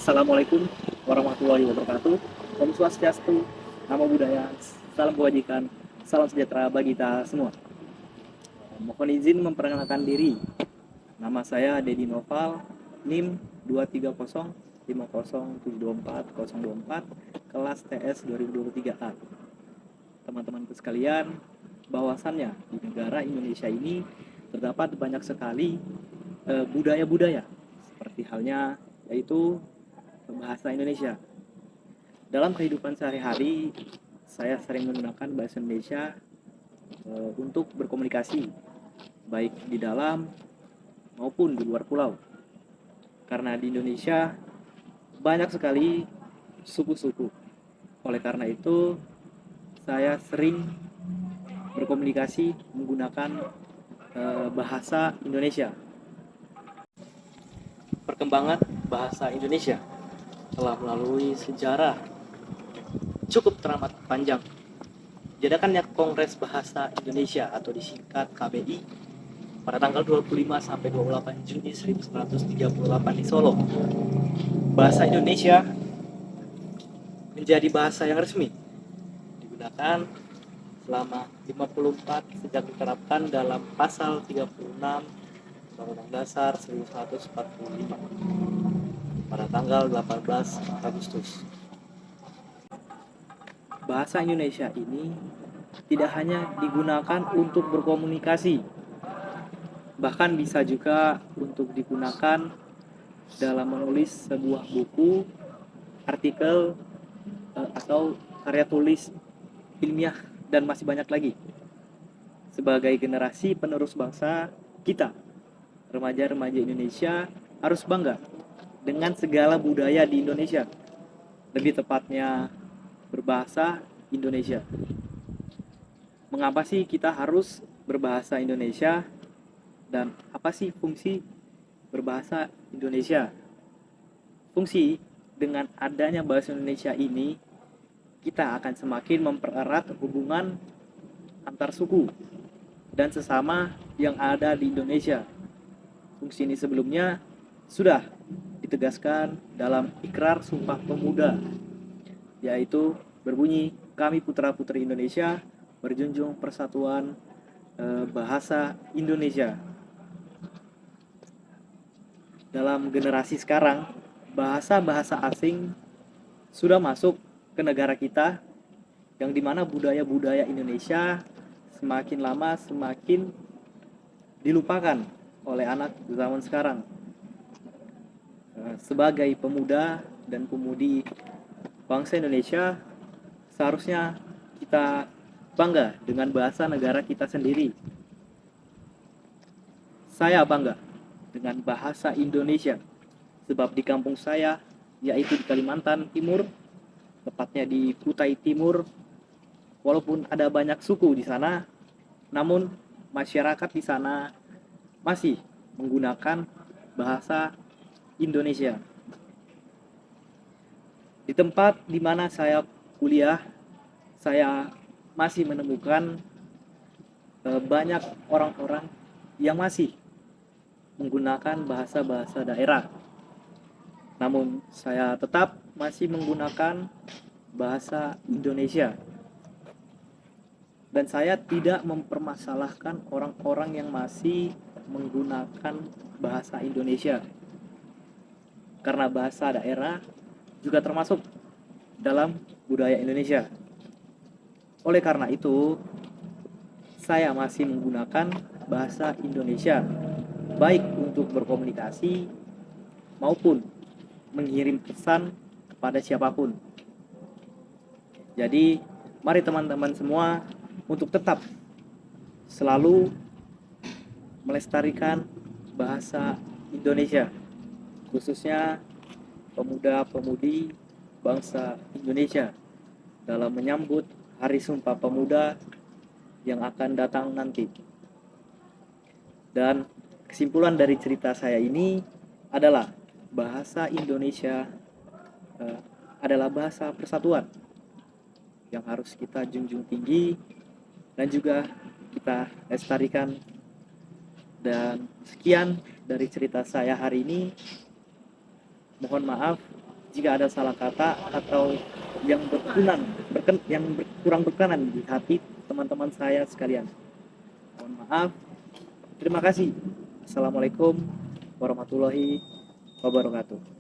Assalamualaikum warahmatullahi wabarakatuh. Om Swastiastu, Namo Buddhaya, salam kebajikan, salam sejahtera bagi kita semua. Mohon izin memperkenalkan diri. Nama saya Dedi Noval, NIM 230507424, kelas TS 2023A. Teman-temanku sekalian, bahwasannya di negara Indonesia ini terdapat banyak sekali budaya-budaya, seperti halnya yaitu bahasa Indonesia. Dalam kehidupan sehari-hari, saya sering menggunakan bahasa Indonesia untuk berkomunikasi, baik di dalam maupun di luar pulau. Karena di Indonesia banyak sekali suku-suku. Oleh karena itu, saya sering berkomunikasi menggunakan bahasa Indonesia. Perkembangan bahasa Indonesia telah melalui sejarah cukup teramat panjang. Diadakannya Kongres Bahasa Indonesia atau disingkat KBI pada tanggal 25 sampai 28 Juni 1938 di Solo. Bahasa Indonesia menjadi bahasa yang resmi digunakan selama 54 sejak diterapkan dalam pasal 36 Undang-Undang Dasar 1945 pada tanggal 18 Agustus. Bahasa Indonesia ini tidak hanya digunakan untuk berkomunikasi, bahkan bisa juga untuk digunakan dalam menulis sebuah buku, artikel, atau karya tulis ilmiah, dan masih banyak lagi. Sebagai generasi penerus bangsa, kita, remaja-remaja Indonesia, harus bangga dengan segala budaya di Indonesia. Lebih tepatnya, berbahasa Indonesia. Mengapa sih kita harus berbahasa Indonesia? Dan apa sih fungsi berbahasa Indonesia? Fungsi dengan adanya bahasa Indonesia ini, kita akan semakin mempererat hubungan antar suku dan sesama yang ada di Indonesia. Fungsi ini sebelumnya sudah ditegaskan dalam Ikrar Sumpah Pemuda, yaitu berbunyi, kami putra-putri Indonesia berjunjung persatuan bahasa Indonesia. Dalam generasi sekarang, bahasa-bahasa asing sudah masuk ke negara kita, yang dimana budaya-budaya Indonesia semakin lama semakin dilupakan oleh anak zaman sekarang. Sebagai pemuda dan pemudi bangsa Indonesia, seharusnya kita bangga dengan bahasa negara kita sendiri. Saya bangga dengan bahasa Indonesia, sebab di kampung saya, yaitu di Kalimantan Timur, tepatnya di Kutai Timur, walaupun ada banyak suku di sana, namun masyarakat di sana masih menggunakan bahasa Indonesia. Di tempat di mana saya kuliah, saya masih menemukan banyak orang-orang yang masih menggunakan bahasa-bahasa daerah. Namun saya tetap masih menggunakan bahasa Indonesia. Dan saya tidak mempermasalahkan orang-orang yang masih menggunakan bahasa Indonesia. Karena bahasa daerah juga termasuk dalam budaya Indonesia. Oleh karena itu, saya masih menggunakan bahasa Indonesia, baik untuk berkomunikasi maupun mengirim pesan kepada siapapun. Jadi, mari teman-teman semua untuk tetap selalu melestarikan bahasa Indonesia, khususnya pemuda-pemudi bangsa Indonesia dalam menyambut Hari Sumpah Pemuda yang akan datang nanti. Dan kesimpulan dari cerita saya ini adalah bahasa Indonesia adalah bahasa persatuan yang harus kita junjung tinggi dan juga kita lestarikan. Dan sekian dari cerita saya hari ini. Mohon maaf jika ada salah kata atau yang kurang berkenan di hati teman-teman saya sekalian. Mohon maaf. Terima kasih. Assalamualaikum warahmatullahi wabarakatuh.